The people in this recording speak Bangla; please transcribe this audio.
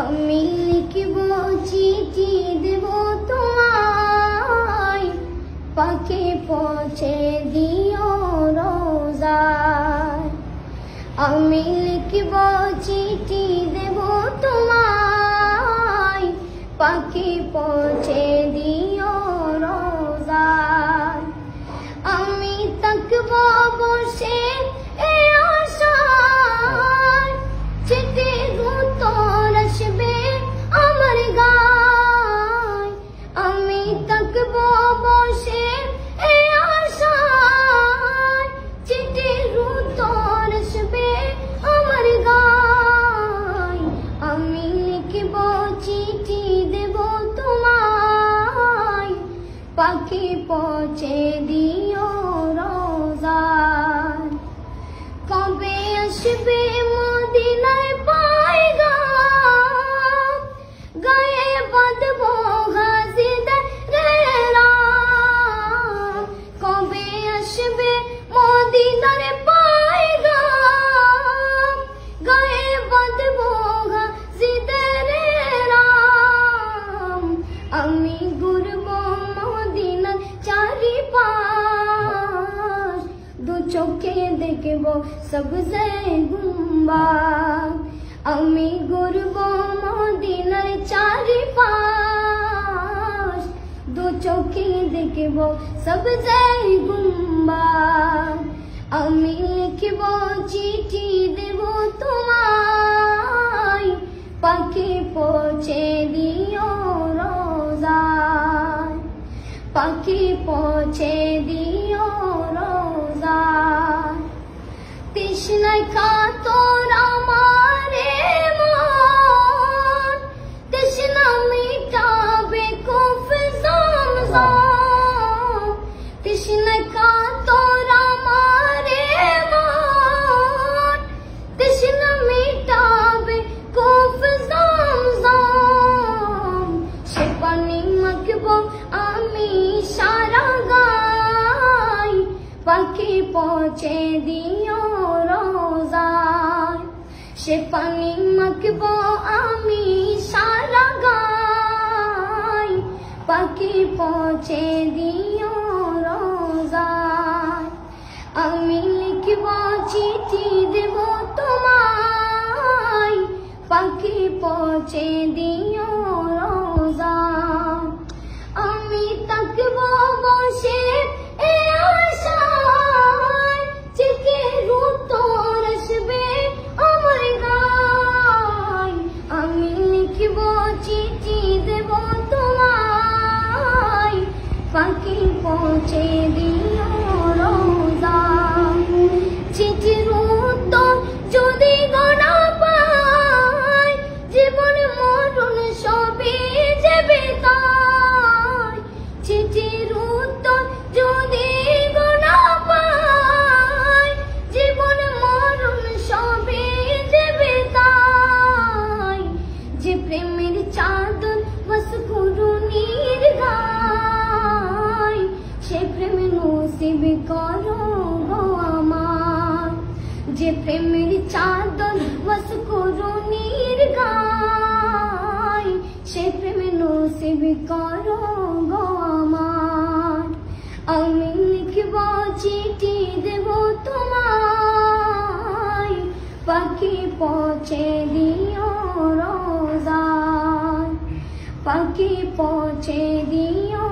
আমি লিখব চিঠি দেব তোমায়, পাখি পৌঁছে দিও রোজায়। আমি লিখব চিঠি দেব তোমায়, পাখি পৌঁছে দিও রোজায়। আমি থাকব বসে এই আশায়, চিঠির উত্তর আসবে আমার গায়। আমি থাকব বসে এই আশায়, চিঠির উত্তর আসবে আমার গায়। আমি লিখব চিঠি দেব তোমায়, পাখি পৌঁছে দিও রোজায়। কবে আসবে মদিনায় পায়গাম, গায়ে বাঁধব গাজীদের রাম। কবে আসবে মদিনার পায়গাম, গায়ে বাঁধব গাজীদের রাম। আমি ঘুরব মদিনার চারিপাশ, দু চোখে দেখব সবজে গুম্বাদ। আমি ঘুরব মদিনার চারিপাশ, দু চোখে দেখব সবজে গুম্বাদ। আমি লিখব চিঠি দেব তোমায়, পাখি পৌঁছে দিও রোজায়। পাখি পৌঁছে দিও রোজায়। তৃষ্ণায় কাতর আমার মন, তৃষ্ণা মিটাবে কূপ জমজম। তৃষ্ণায় কাতর আমার মন, তৃষ্ণা মিটাবে কূপ জমজম। সে পানি মাখব আমি সারা গায়, পাখি পৌঁছে দিও রোজায়। সে পানি মাখব আমি সারা গায়, পাখি পৌঁছে দিও রোজায়। আমি লিখব চিঠি দেব তোমায়, পাখি পৌঁছে দিও রোজায়। আমি থাকব বসে এই আশায়, চিঠির উত্তর আসবে আমার গায়। আমি লিখব চিঠি দেব তোমায়, পাখি পৌঁছে দিও রোজায়। চিঠির উত্তর যদি গোনা পাই, জীবন মরণ সবই যাবে তাই। চিঠির উত্তর যদি গোনা পাই, জীবন মরণ সবই যাবে তাই। যে প্রেমের চাদর বস কুরুনির গায়, সে প্রেম নসিব করো গো আমার। যে প্রেমের চাদর বস কুরুনির গায়, সে প্রেম নসিব করো গো আমার। আমি লিখব চিঠি দেব তোমায়, পাখি পৌঁছে দিও রোজায়। পাখি পৌঁছে দিও